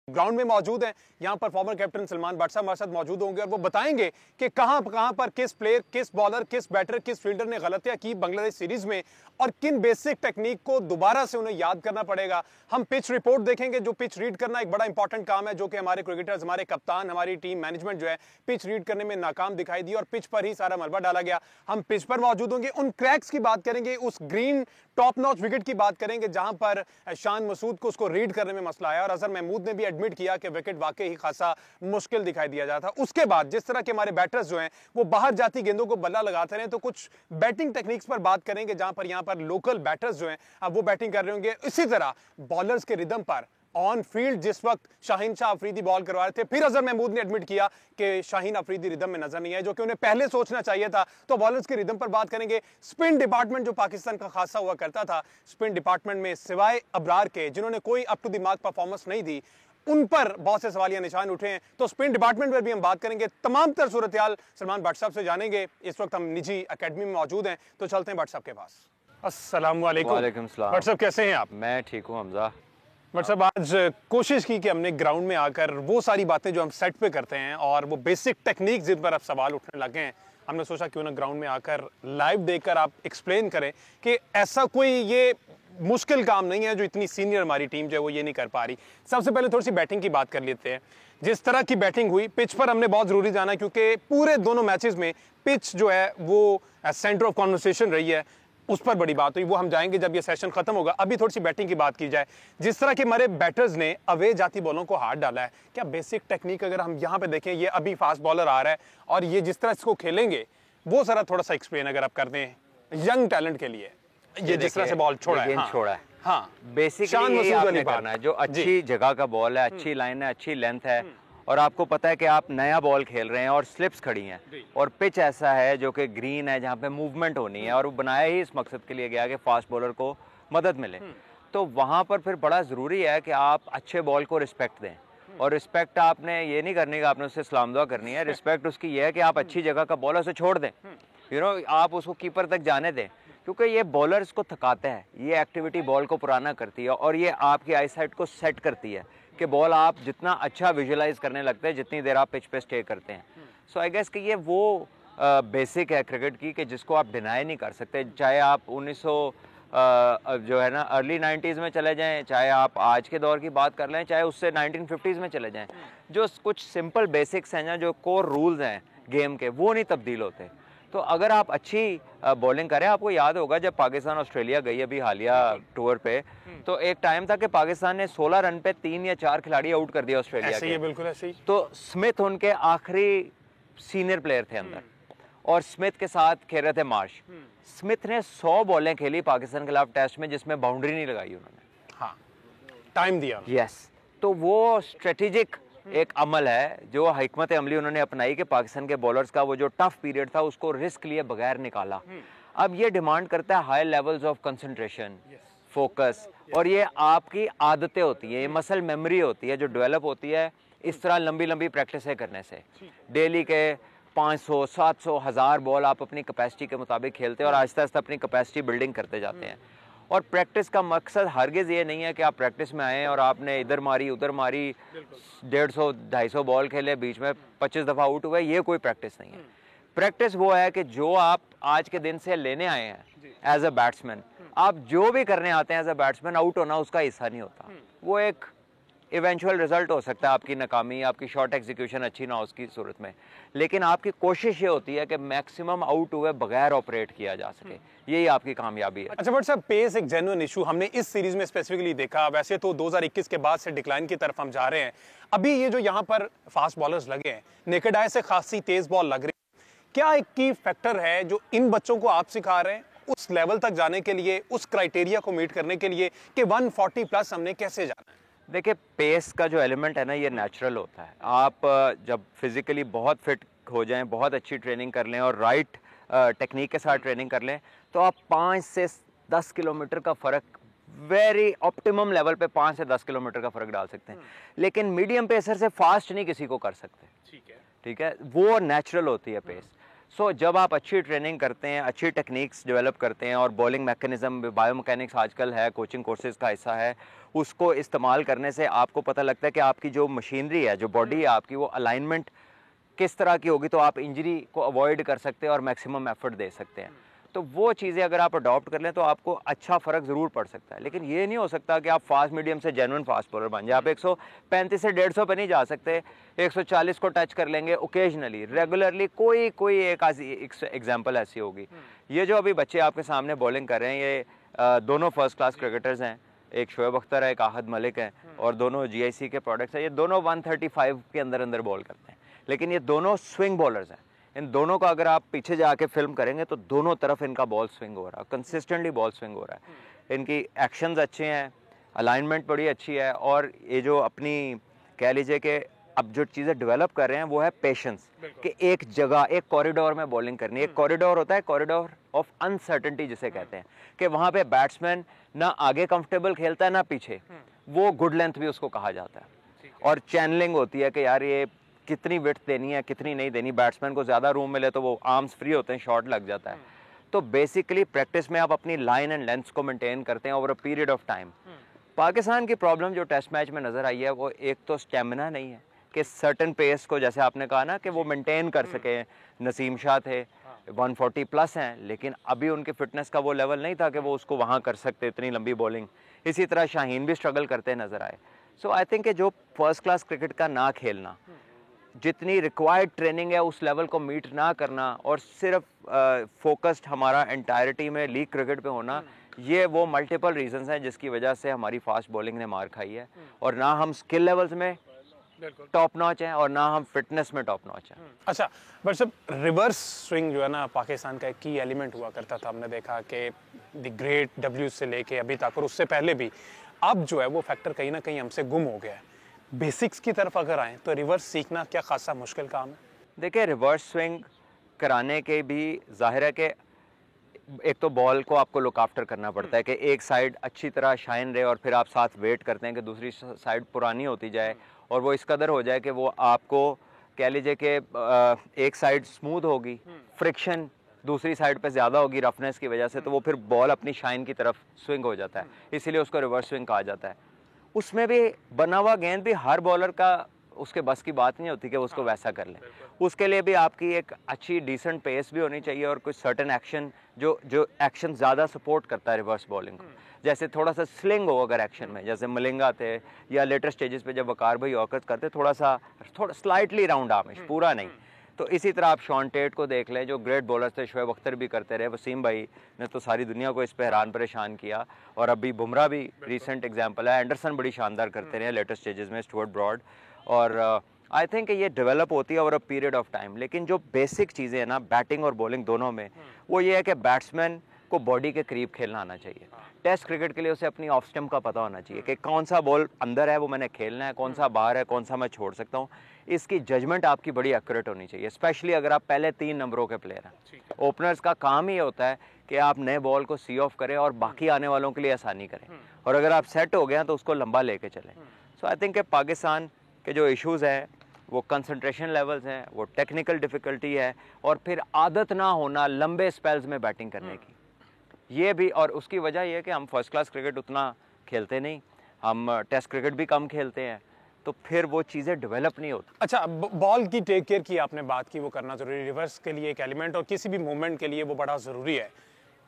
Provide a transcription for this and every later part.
Ground में मौजूद हैं। यहाँ पर फॉर्मर कैप्टन सलमान बट साहब हमारे साथ मौजूद होंगे और वो बताएंगे कि कहां पर किस प्लेयर, किस बॉलर, किस बैटर, किस फील्डर ने गलतियां की बांग्लादेश सीरीज में और किन बेसिक टेक्निक को दोबारा से उन्हें याद करना पड़ेगा। हम पिच रिपोर्ट देखेंगे, जो पिच रीड करना एक बड़ा इंपॉर्टेंट काम है, जो कि हमारे क्रिकेटर्स, हमारे कप्तान, हमारी टीम मैनेजमेंट जो है पिच रीड करने में नाकाम दिखाई दी और पिच पर ही सारा मलबा डाला गया। हम पिच पर मौजूद होंगे, उन क्रैक्स की बात करेंगे, उस ग्रीन टॉप नॉच विकेट की बात करेंगे जहां पर शान मसूद को उसको रीड करने में मसला आया और अजहर महमूद ने भी एडमिट किया कि विकेट वाकई ही खासा मुश्किल दिखाई दिया जाता। उसके बाद जिस तरह के हमारे बैटर्स जो हैं वो बाहर जाती गेंदों को बल्ला लगाते रहे, तो कुछ बैटिंग टेक्निक्स पर बात करेंगे जहां पर यहां पर लोकल बैटर्स जो हैं अब वो बैटिंग कर रहे होंगे। इसी तरह बॉलर्स के रिदम पर ऑन फील्ड जिस वक्त शाहीन शाह अफरीदी बॉल करवा रहे थे, फिर अजहर महमूद ने एडमिट किया कि शाहीन अफरीदी रिदम में नजर नहीं आए, जो कि उन्हें पहले सोचना चाहिए था। तो बॉलर्स के रिदम पर बात करेंगे। स्पिन डिपार्टमेंट जो पाकिस्तान का खासा हुआ करता था, स्पिन डिपार्टमेंट में सिवाय अबरार के जिन्होंने कोई up to the mark performance नहीं दी, उन पर बहुत से सवालिया निशान उठे हैं। तो स्पिन डिपार्टमेंट पर भी हम बात करेंगे। तमाम तर सूरत-ए-हाल सलमान भट्ट साहब से जानेंगे। इस वक्त हम निजी अकेडमी में मौजूद हैं, तो चलते हैं भट्ट साहब के पास। अस्सलाम वालेकुम। वालेकुम सलाम। भट्ट साहब कैसे हैं आप? मैं ठीक हूँ हमजा। भट्ट साहब आज कोशिश की कि हमने ग्राउंड में आकर वो सारी बातें जो हम सेट पे करते हैं और वो बेसिक टेक्निक जिन पर अब सवाल उठने लगे हैं, हमने सोचा क्यों ना ग्राउंड में आकर लाइव देखकर आप एक्सप्लेन करें कि ऐसा कोई ये मुश्किल काम नहीं है जो इतनी सीनियर हमारी टीम जो है वो ये नहीं कर पा रही। सबसे पहले थोड़ी सी बैटिंग की बात कर लेते हैं। जिस तरह की बैटिंग हुई पिच पर हमने बहुत जरूरी जाना, क्योंकि पूरे दोनों मैचेस में पिच जो है वो सेंटर ऑफ कॉन्वर्सेशन रही है, उस पर बड़ी बात हुई। वो हम जाएंगे जब ये सेशन खत्म होगा। अभी थोड़ी सी बैटिंग की बात की जाए। जिस तरह के हमारे बैटर्स ने अवे जाती बॉलों को हाथ डाला है, क्या बेसिक टेक्निक अगर हम यहाँ पे देखें, ये अभी फास्ट बॉलर आ रहा है और ये जिस तरह इसको खेलेंगे वो जरा थोड़ा सा एक्सप्लेन अगर आप कर दें यंग टैलेंट के लिए, ये जिस तरह से बॉल छोड़ा है। हाँ, छोड़ा है। हाँ, बेसिकली यही आपने करना है, जो अच्छी जगह का बॉल है, अच्छी लाइन है, अच्छी लेंथ है और आपको पता है कि आप नया बॉल खेल रहे हैं और स्लिप्स खड़ी हैं और पिच ऐसा है जो कि ग्रीन है जहाँ पे मूवमेंट होनी है और वो बनाया ही इस मकसद के लिए गया कि फास्ट बॉलर को मदद मिले। तो वहाँ पर फिर बड़ा ज़रूरी है कि आप अच्छे बॉल को रिस्पेक्ट दें और रिस्पेक्ट आपने ये नहीं करनी कि आपने उससे सलाम दुआ करनी है। रिस्पेक्ट उसकी ये है कि आप अच्छी जगह का बॉल उसे छोड़ दें, आप उसको कीपर तक जाने दें, क्योंकि ये बॉलर्स को थकाते हैं। ये एक्टिविटी बॉल को पुराना करती है और ये आपकी आई साइट को सेट करती है कि बॉल आप जितना अच्छा विजुलाइज करने लगते हैं जितनी देर आप पिच पे स्टे करते हैं। सो आई गेस कि ये वो बेसिक है क्रिकेट की कि जिसको आप डिनाई नहीं कर सकते। चाहे आप 1900 जो है ना अर्ली 90s में चले जाएं, चाहे आप आज के दौर की बात कर लें, चाहे उससे 1950s में चले जाएं, जो कुछ सिंपल बेसिक्स हैं ना, जो कोर रूल्स हैं गेम के, वो नहीं तब्दील होते। तो अगर आप अच्छी बॉलिंग करें, आपको याद होगा जब पाकिस्तान ऑस्ट्रेलिया गई अभी हालिया टूर पे, तो एक टाइम था कि पाकिस्तान ने 16 रन पे 3 या 4 खिलाड़ी आउट कर दिया ऑस्ट्रेलिया के। बिल्कुल ऐसे ही। तो स्मिथ उनके आखिरी सीनियर प्लेयर थे अंदर और स्मिथ के साथ खेल रहे थे मार्श। स्मिथ ने 100 बॉलें खेली पाकिस्तान के खिलाफ टेस्ट में जिसमें बाउंड्री नहीं लगाई उन्होंने। हाँ, टाइम दिया। यस, तो वो स्ट्रेटेजिक एक अमल है जो हिकमत अमली उन्होंने अपनाई कि पाकिस्तान के बॉलर्स का वो जो टफ पीरियड था उसको रिस्क लिए बगैर निकाला। अब ये डिमांड करता है high levels of concentration, focus, और ये आपकी आदतें होती है, ये मसल मेमोरी होती है जो डेवलप होती है इस तरह लंबी लंबी प्रैक्टिसें करने से। डेली के 500, 700, 1000 बॉल आप अपनी कैपेसिटी के मुताबिक खेलते हैं और आहिस्ता आहिस्ता अपनी कैपेसिटी बिल्डिंग करते जाते हैं। और प्रैक्टिस का मकसद हरगिज़ ये नहीं है कि आप प्रैक्टिस में आएँ और आपने इधर मारी उधर मारी, 150, 250 बॉल खेले, बीच में 25 दफ़ा आउट हुए, ये कोई प्रैक्टिस नहीं है। प्रैक्टिस वो है कि जो आप आज के दिन से लेने आए हैं एज अ बैट्समैन, आप जो भी करने आते हैं एज अ बैट्समैन, आउट होना उसका हिस्सा नहीं होता। वो एक इवेंचुअल रिजल्ट हो सकता है, आपकी नाकामी, आपकी शॉट एग्जीक्यूशन अच्छी ना हो उसकी सूरत में, लेकिन आपकी कोशिश ये होती है कि मैक्सिमम आउट हुए बगैर ऑपरेट किया जा सके, यही आपकी कामयाबी है। अच्छा बट साहब, पेस एक जेन्युइन इशू हमने इस सीरीज में स्पेसिफिकली देखा। वैसे तो 2021 के बाद से डिक्लाइन की तरफ हम जा रहे हैं। अभी ये जो यहाँ पर फास्ट बॉलर्स लगे हैं, नेकेड आई से खासी तेज बॉल लग रही है, क्या एक की फैक्टर है जो इन बच्चों को आप सिखा रहे हैं उस लेवल तक जाने के लिए, उस क्राइटेरिया को मीट करने के लिए कि 140 प्लस हमने कैसे जाना है? देखिए, पेस का जो एलिमेंट है ना, ये नेचुरल होता है। आप जब फिजिकली बहुत फिट हो जाएं, बहुत अच्छी ट्रेनिंग कर लें और राइट टेक्निक के साथ ट्रेनिंग कर लें, तो आप 5 से 10 किलोमीटर का फ़र्क, वेरी ऑप्टिमम लेवल पे 5 से 10 किलोमीटर का फ़र्क डाल सकते हैं। लेकिन मीडियम पेसर से फास्ट नहीं किसी को कर सकते। ठीक है, वो नेचुरल होती है पेस। सो जब आप अच्छी ट्रेनिंग करते हैं, अच्छी टेक्निक्स डेवलप करते हैं और बॉलिंग मैकेनिज्म, बायोमैकेनिक्स आजकल है, कोचिंग कोर्सेज का हिस्सा है, उसको इस्तेमाल करने से आपको पता लगता है कि आपकी जो मशीनरी है, जो बॉडी है आपकी, वो अलाइनमेंट किस तरह की होगी तो आप इंजरी को अवॉइड कर सकते हैं और मैक्सिमम एफर्ट दे सकते हैं। तो वो चीज़ें अगर आप अडॉप्ट कर लें तो आपको अच्छा फ़र्क ज़रूर पड़ सकता है। लेकिन ये नहीं हो सकता कि आप फास्ट मीडियम से जेन्युइन फास्ट बॉलर बन जाए। आप 135 से 150 पे नहीं जा सकते, 140 को टच कर लेंगे ओकेजनली, रेगुलरली कोई एक एग्जांपल ऐसी होगी। ये जो अभी बच्चे आपके सामने बॉलिंग कर रहे हैं, ये दोनों फर्स्ट क्लास क्रिकेटर्स हैं, एक शोएब अख्तर है, एक आहद मलिक है, और दोनों GIC के प्रोडक्ट्स हैं। ये दोनों 135 के अंदर बॉल करते हैं, लेकिन ये दोनों स्विंग बॉलर्स हैं। इन दोनों का अगर आप पीछे जाके फिल्म करेंगे तो दोनों तरफ इनका बॉल स्विंग हो रहा है, कंसिस्टेंटली बॉल स्विंग हो रहा है। इनकी एक्शंस अच्छे हैं, अलाइनमेंट बड़ी अच्छी है, और ये जो अपनी कह लीजिए कि अब जो चीज़ें डेवलप कर रहे हैं वो है पेशेंस, कि एक जगह, एक कॉरिडोर में बॉलिंग करनी है। एक कॉरिडोर होता है, कॉरिडोर ऑफ अनसर्टेनिटी जिसे कहते हैं, कि वहाँ पे बैट्समैन ना आगे कंफर्टेबल खेलता है ना पीछे, वो गुड लेंथ भी उसको कहा जाता है। और चैनलिंग होती है कि यार ये कितनी विड्थ देनी है, कितनी नहीं देनी। बैट्समैन को ज़्यादा रूम मिले तो वो आर्म्स फ्री होते हैं, शॉट लग जाता है। तो बेसिकली प्रैक्टिस में आप अपनी लाइन एंड लेंथ को मेंटेन करते हैं over a period of time. Pakistan की प्रॉब्लम जो टेस्ट मैच में नज़र आई है वो एक तो स्टेमिना नहीं है, कि सर्टन पेस को, जैसे आपने कहा ना, कि वो मेंटेन कर सके। नसीम शाह थे 140 प्लस हैं, लेकिन अभी उनके फिटनेस का वो लेवल नहीं था कि वो उसको वहाँ कर सकते, इतनी लंबी बॉलिंग। इसी तरह शाहीन भी स्ट्रगल करते नज़र आए। सो आई थिंक जो फर्स्ट क्लास क्रिकेट का ना खेलना, जितनी रिक्वायर्ड ट्रेनिंग है उस लेवल को मीट ना करना, और सिर्फ फोकस्ड हमारा एंटायरिटी में लीग क्रिकेट पे होना, ये वो मल्टीपल रीजंस हैं जिसकी वजह से हमारी फास्ट बॉलिंग ने मार खाई है। और ना हम स्किल लेवल्स में टॉप नॉच हैं और ना हम फिटनेस में टॉप नॉच हैं। अच्छा, बट सब रिवर्स स्विंग जो है ना, पाकिस्तान का एक की एलिमेंट हुआ करता था। हमने देखा कि द ग्रेट डब्ल्यू से लेके अभी तक, और उससे पहले भी, अब जो है वो फैक्टर कहीं ना कहीं हमसे गुम हो गया है। बेसिक्स की तरफ अगर आए तो रिवर्स सीखना क्या खासा मुश्किल काम है? देखिए, रिवर्स स्विंग कराने के भी जाहिर है कि एक तो बॉल को आपको लुक आफ्टर करना पड़ता है कि एक साइड अच्छी तरह शाइन रहे, और फिर आप साथ वेट करते हैं कि दूसरी साइड पुरानी होती जाए और वो इस कदर हो जाए कि वो आपको कह लीजिए कि एक साइड स्मूथ होगी, फ्रिक्शन दूसरी साइड पे ज़्यादा होगी रफनेस की वजह से, तो वो फिर बॉल अपनी शाइन की तरफ स्विंग हो जाता है, इसीलिए उसको रिवर्स स्विंग कहा जाता है। उसमें भी बना हुआ गेंद भी हर बॉलर का उसके बस की बात नहीं होती कि उसको वैसा कर ले। उसके लिए भी आपकी एक अच्छी डिसेंट पेस भी होनी चाहिए, और कुछ सर्टेन एक्शन जो एक्शन ज़्यादा सपोर्ट करता है रिवर्स बॉलिंग को, जैसे थोड़ा सा स्लिंग हो अगर एक्शन में, जैसे मलिंगा थे या लेटर स्टेजेस पे जब वकार भाई औकत करते, थोड़ा स्लाइटली राउंड आर्मिश, पूरा नहीं। तो इसी तरह आप शॉन टेट को देख लें, जो ग्रेट बॉलर थे, शोएब अख्तर भी करते रहे, वसीम भाई ने तो सारी दुनिया को इस पर हैरान परेशान किया, और अभी बुमराह भी रीसेंट एग्जांपल है। एंडरसन बड़ी शानदार करते रहे लेटेस्ट स्टेजेस में, स्टुअर्ट ब्रॉड, और आई थिंक ये डेवलप होती है over a period of time. लेकिन जो बेसिक चीज़ें हैं ना बैटिंग और बॉलिंग दोनों में, वो ये है कि बैट्समैन को बॉडी के करीब खेलना आना चाहिए। टेस्ट क्रिकेट के लिए उसे अपनी ऑफ स्टम्प का पता होना चाहिए कि कौन सा बॉल अंदर है वो मैंने खेलना है, कौन सा बाहर है, कौन सा मैं छोड़ सकता हूँ। इसकी जजमेंट आपकी बड़ी एक्यूरेट होनी चाहिए, स्पेशली अगर आप पहले 3 नंबरों के प्लेयर हैं। ओपनर्स का काम ही होता है कि आप नए बॉल को सी ऑफ करें और बाकी आने वालों के लिए आसानी करें, और अगर आप सेट हो गए हैं तो उसको लंबा लेके चलें। सो आई थिंक पाकिस्तान के जो इश्यूज़ हैं वो कंसंट्रेशन लेवल्स हैं, वो टेक्निकल डिफ़िकल्टी है, और फिर आदत ना होना लंबे स्पेल्स में बैटिंग करने की, ये भी। और उसकी वजह यह है कि हम फर्स्ट क्लास क्रिकेट उतना खेलते नहीं, हम टेस्ट क्रिकेट भी कम खेलते हैं, तो फिर वो चीज़ें डेवलप नहीं होती। अच्छा, बॉल की टेक केयर की आपने बात की, वो करना ज़रूरी, रिवर्स के लिए एक एलिमेंट और किसी भी मूवमेंट के लिए वो बड़ा ज़रूरी है।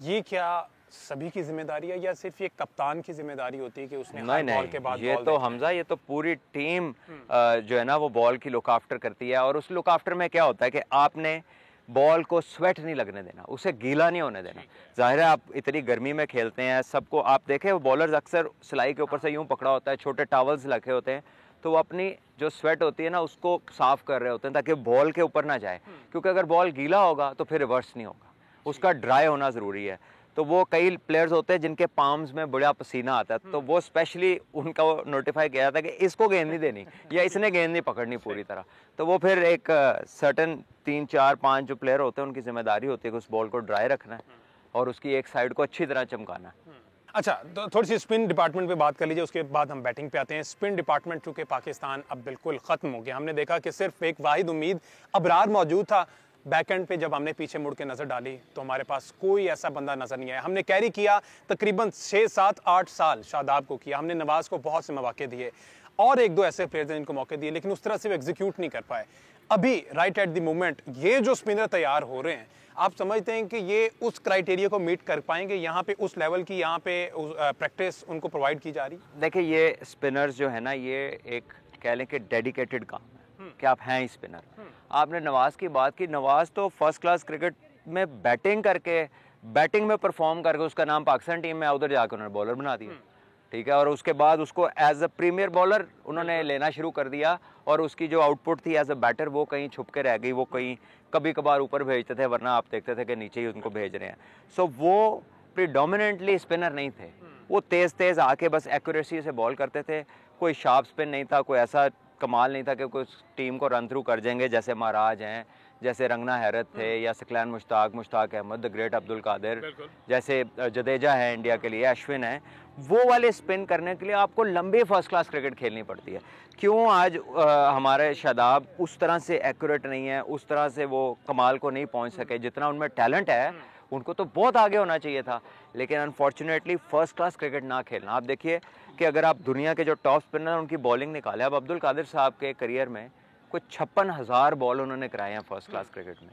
ये क्या सभी की जिम्मेदारी है या सिर्फ ये कप्तान की जिम्मेदारी होती है कि उसने हर बॉल के बाद ये तो हमजा, ये तो पूरी टीम जो है ना वो बॉल की लुक आफ्टर करती है। और उस लुक आफ्टर में क्या होता है कि आपने बॉल को स्वेट नहीं लगने देना, उसे गीला नहीं होने देना। जाहिर है आप इतनी गर्मी में खेलते हैं, सबको आप देखें बॉलर्स अक्सर सिलाई के ऊपर से यूं पकड़ा होता है, छोटे टॉवल्स रखे होते हैं, तो वो अपनी जो स्वेट होती है ना उसको साफ कर रहे होते हैं ताकि बॉल के ऊपर ना जाए, क्योंकि अगर बॉल गीला होगा तो फिर रिवर्स नहीं होगा, उसका ड्राई होना ज़रूरी है। तो वो कई प्लेयर्स होते हैं जिनके पाम्स में बड़ा पसीना आता है, तो वो स्पेशली उनका वो नोटिफाई किया जाता है कि इसको गेंद नहीं देनी या इसने गेंद नहीं पकड़नी पूरी तरह। तो वो फिर एक सर्टन 3, 4, 5 जो प्लेयर होते हैं उनकी जिम्मेदारी होती है कि उस बॉल को ड्राई रखना है और उसकी एक साइड को अच्छी तरह चमकाना है। अच्छा, तो थोड़ी सी स्पिन डिपार्टमेंट पे बात कर लीजिए, उसके बाद हम बैटिंग पे आते हैं। स्पिन डिपार्टमेंट चूंकि पाकिस्तान अब बिल्कुल ख़त्म हो गया, हमने देखा कि सिर्फ एक वाहिद उम्मीद अबरार मौजूद था बैक एंड पे जब हमने पीछे मुड़ के नज़र डाली तो हमारे पास कोई ऐसा बंदा नज़र नहीं आया। हमने कैरी किया तकरीबन 6, 7, 8 साल शादाब को किया, हमने नवाज़ को बहुत से मौके दिए और एक दो ऐसे प्लेयर्स हैं जिनको मौके दिए, लेकिन उस तरह से वो एग्जीक्यूट नहीं कर पाए। अभी राइट एट द मोमेंट ये जो स्पिनर तैयार हो रहे हैं, आप समझते हैं कि ये उस क्राइटेरिया को मीट कर पाएंगे? यहाँ पे उस लेवल की यहाँ पे प्रैक्टिस उनको प्रोवाइड की जा रही? देखिए, ये स्पिनर्स जो है ना, ये एक कह लें कि डेडिकेटेड काम है कि आप हैं ही स्पिनर। आपने नवाज की बात की, नवाज तो फर्स्ट क्लास क्रिकेट में बैटिंग में परफॉर्म करके उसका नाम पाकिस्तान टीम में उधर जाकर उन्होंने बॉलर बना दिया, ठीक है। और उसके बाद उसको एज अ प्रीमियर बॉलर उन्होंने लेना शुरू कर दिया और उसकी जो आउटपुट थी एज अ बैटर वो कहीं छुप के रह गई, वो कहीं कभी कभार ऊपर भेजते थे, वरना आप देखते थे कि नीचे ही उनको भेज रहे हैं। सो वो प्रीडोमिनेंटली स्पिनर नहीं थे, वो तेज़ आके बस एक्यूरेसी से बॉल करते थे। कोई शार्प स्पिन नहीं था, कोई ऐसा कमाल नहीं था कि कोई टीम को रन थ्रू कर जाएंगे, जैसे महाराज हैं, जैसे रंगना हैरत थे, या सकलैन मुश्ताक अहमद, द ग्रेट अब्दुल कादिर, जैसे जडेजा है इंडिया के लिए, अश्विन है। वो वाले स्पिन करने के लिए आपको लंबी फर्स्ट क्लास क्रिकेट खेलनी पड़ती है। क्यों आज हमारे शादाब उस तरह से एक्यूरेट नहीं है, उस तरह से वो कमाल को नहीं पहुंच सके, जितना उनमें टैलेंट है उनको तो बहुत आगे होना चाहिए था, लेकिन अनफॉर्चुनेटली फर्स्ट क्लास क्रिकेट ना खेलना। आप देखिए कि अगर आप दुनिया के जो टॉप स्पिनर हैं उनकी बॉलिंग निकाले, अब अब्दुल कादिर साहब के करियर में कुछ 56,000 बॉल उन्होंने कराए हैं फर्स्ट क्लास क्रिकेट में।